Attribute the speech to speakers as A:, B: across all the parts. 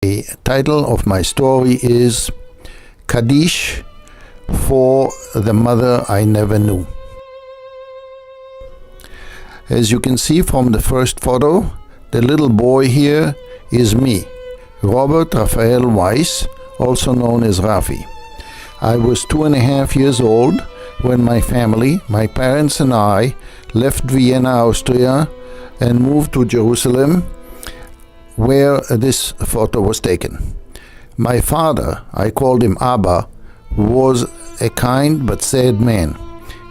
A: The title of my story is Kaddish for the Mother I Never Knew. As you can see from the first photo, the little boy here is me, Robert Raphael Weiss, also known as Rafi. I was 2.5 years old when my family, my parents and I, left Vienna, Austria and moved to Jerusalem, where this photo was taken. My father, I called him Abba, was a kind but sad man.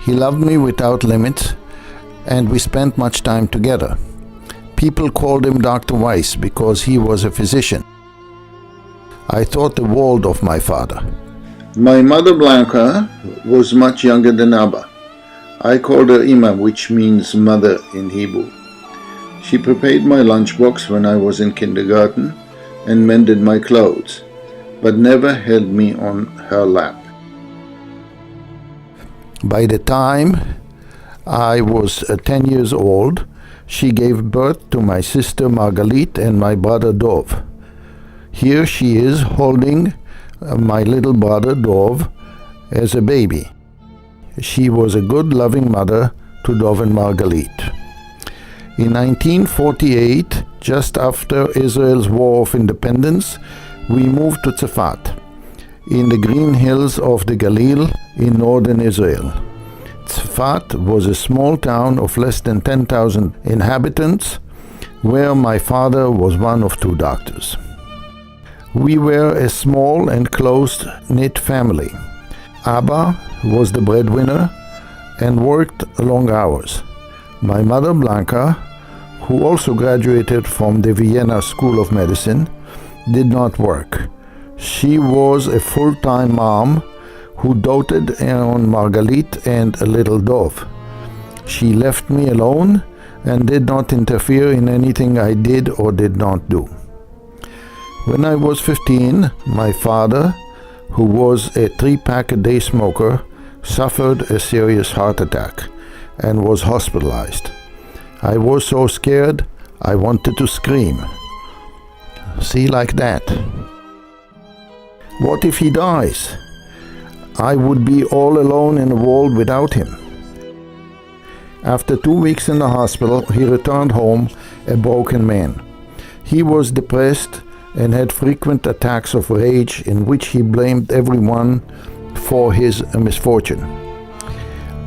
A: He loved me without limits, and we spent much time together. People called him Dr. Weiss because he was a physician. I thought the world of my father. My mother Blanca was much younger than Abba. I called her Ima, which means mother in Hebrew. She prepared my lunchbox when I was in kindergarten and mended my clothes, but never held me on her lap. By the time I was 10 years old, she gave birth to my sister Margalit and my brother Dov. Here she is holding my little brother Dov as a baby. She was a good, loving mother to Dov and Margalit. In 1948, just after Israel's War of Independence, we moved to Tzfat, in the green hills of the Galil in northern Israel. Tzfat was a small town of less than 10,000 inhabitants, where my father was one of 2 doctors. We were a small and close-knit family. Abba was the breadwinner and worked long hours. My mother Blanca, who also graduated from the Vienna School of Medicine, did not work. She was a full-time mom who doted on Margalit and a little Dov. She left me alone and did not interfere in anything I did or did not do. When I was 15, my father, who was a 3-pack-a-day smoker, suffered a serious heart attack and was hospitalized. I was so scared, I wanted to scream. See, like that. What if he dies? I would be all alone in the world without him. After 2 weeks in the hospital, he returned home a broken man. He was depressed and had frequent attacks of rage in which he blamed everyone for his misfortune.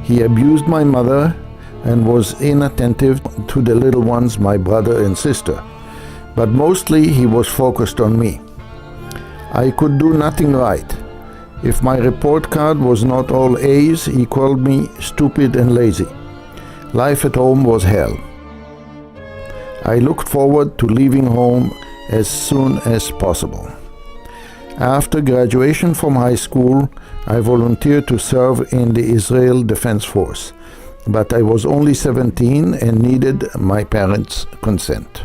A: He abused my mother and was inattentive to the little ones, my brother and sister, but mostly he was focused on me. I could do nothing right. If my report card was not all A's, he called me stupid and lazy. Life at home was hell. I looked forward to leaving home as soon as possible. After graduation from high school, I volunteered to serve in the Israel Defense Force, but I was only 17 and needed my parents' consent.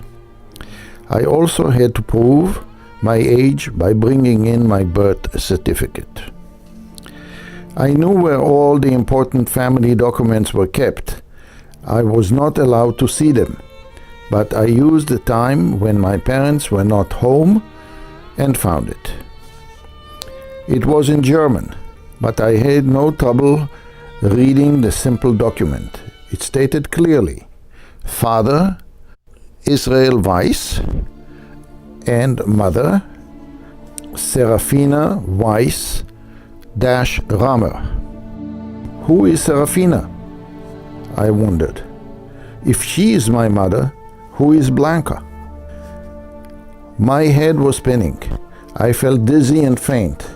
A: I also had to prove my age by bringing in my birth certificate. I knew where all the important family documents were kept. I was not allowed to see them, but I used the time when my parents were not home and found it. It was in German, but I had no trouble reading the simple document. It stated clearly, Father Israel Weiss and Mother Serafina Weiss Ramer. Who is Serafina? I wondered. If she is my mother, who is Blanca? My head was spinning. I felt dizzy and faint,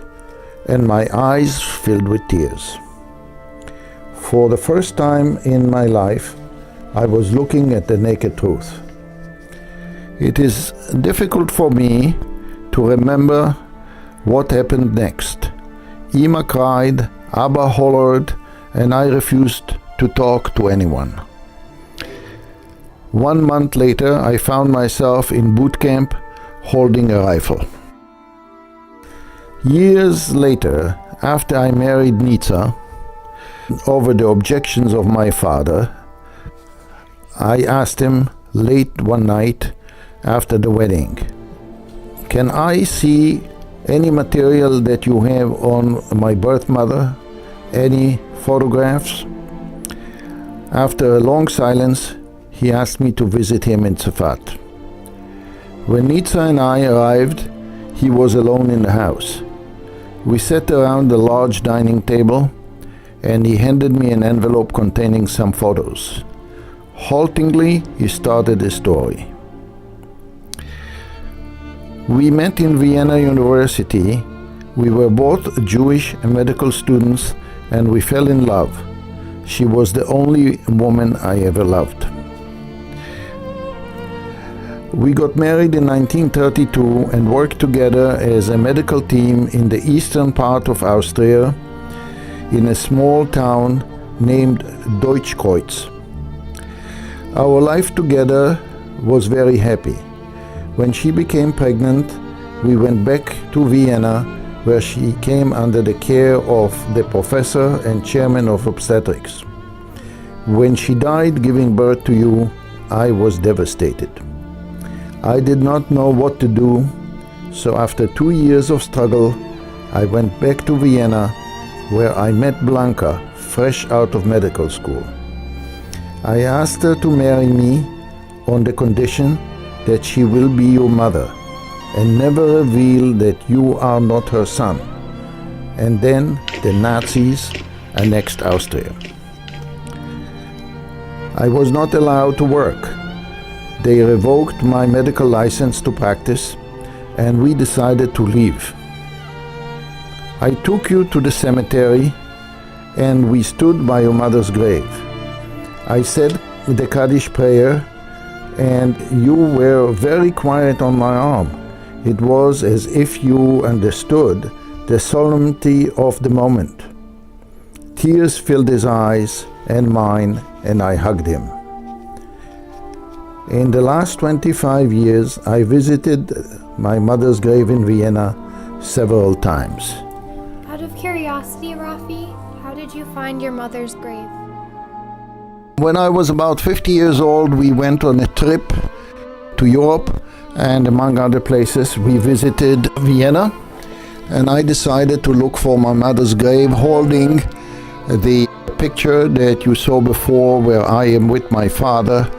A: and my eyes filled with tears. For the first time in my life, I was looking at the naked truth. It is difficult for me to remember what happened next. Ima cried, Abba hollered, and I refused to talk to anyone. 1 month later, I found myself in boot camp holding a rifle. Years later, after I married Nitza, over the objections of my father, I asked him late one night after the wedding, Can I see any material that you have on my birth mother? Any photographs? After a long silence, he asked me to visit him in Tzfat. When Nitza and I arrived, he was alone in the house. We sat around the large dining table, and he handed me an envelope containing some photos. Haltingly, he started his story. We met in Vienna University. We were both Jewish medical students, and we fell in love. She was the only woman I ever loved. We got married in 1932 and worked together as a medical team in the eastern part of Austria, in a small town named Deutschkreuz. Our life together was very happy. When she became pregnant, we went back to Vienna, where she came under the care of the professor and chairman of obstetrics. When she died giving birth to you, I was devastated. I did not know what to do, so after 2 years of struggle, I went back to Vienna, where I met Blanca, fresh out of medical school. I asked her to marry me on the condition that she will be your mother and never reveal that you are not her son. And then the Nazis annexed Austria. I was not allowed to work. They revoked my medical license to practice, and we decided to leave. I took you to the cemetery, and we stood by your mother's grave. I said the Kaddish prayer, and you were very quiet on my arm. It was as if you understood the solemnity of the moment. Tears filled his eyes and mine, and I hugged him. In the last 25 years, I visited my mother's grave in Vienna several times.
B: Out of curiosity, Rafi, how did you find your mother's grave?
A: When I was about 50 years old, we went on a trip to Europe, and among other places, we visited Vienna, and I decided to look for my mother's grave, holding the picture that you saw before, where I am with my father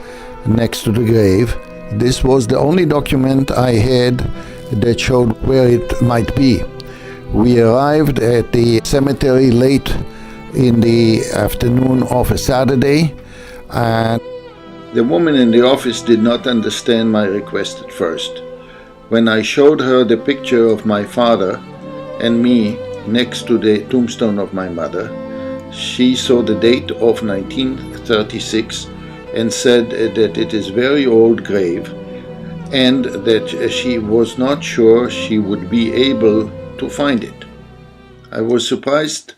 A: next to the grave. This was the only document I had that showed where it might be. We arrived at the cemetery late in the afternoon of a Saturday, and the woman in the office did not understand my request at first. When I showed her the picture of my father and me next to the tombstone of my mother, she saw the date of 1936 and said that it is very old grave and that she was not sure she would be able to find it. I was surprised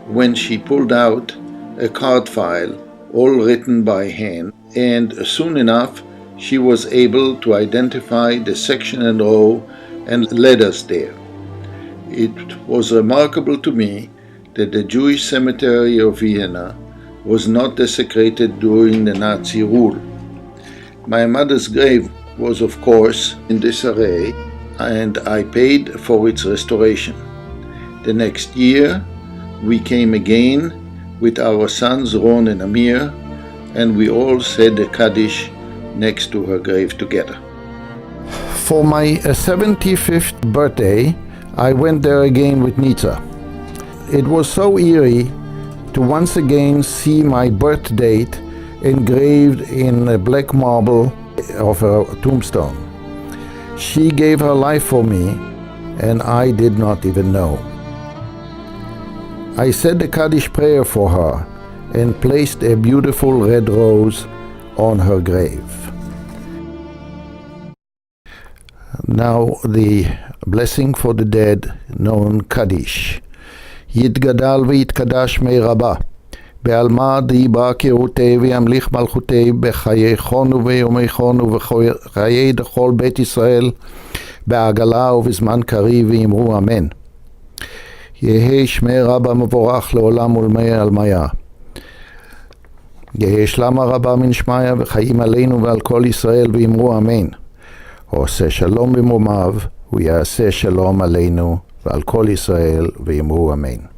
A: when she pulled out a card file, all written by hand, and soon enough she was able to identify the section and row and led us there. It was remarkable to me that the Jewish cemetery of Vienna was not desecrated during the Nazi rule. My mother's grave was, of course, in disarray, and I paid for its restoration. The next year, we came again with our sons Ron and Amir, and we all said the Kaddish next to her grave together. For my 75th birthday, I went there again with Nitza. It was so eerie to once again see my birth date engraved in a black marble of her tombstone. She gave her life for me, and I did not even know. I said the Kaddish prayer for her and placed a beautiful red rose on her grave. Now the blessing for the dead, known Kaddish. יתגדל ויתקדש מי רבה, בעלמא דיבה קירותי וימליך מלכותי בחייכון וביומייכון ובחיי דכל בית ישראל, בעגלה ובזמן קריב ואמרו אמן. יהי שמי רבה מבורך לעולם ולמי עלמיה. יהי שלמה רבה מן שמיה וחיים עלינו ועל כל ישראל ואמרו אמן. עושה שלום במרומיו הוא יעשה שלום עלינו ועל כל ישראל ויאמרו אמן.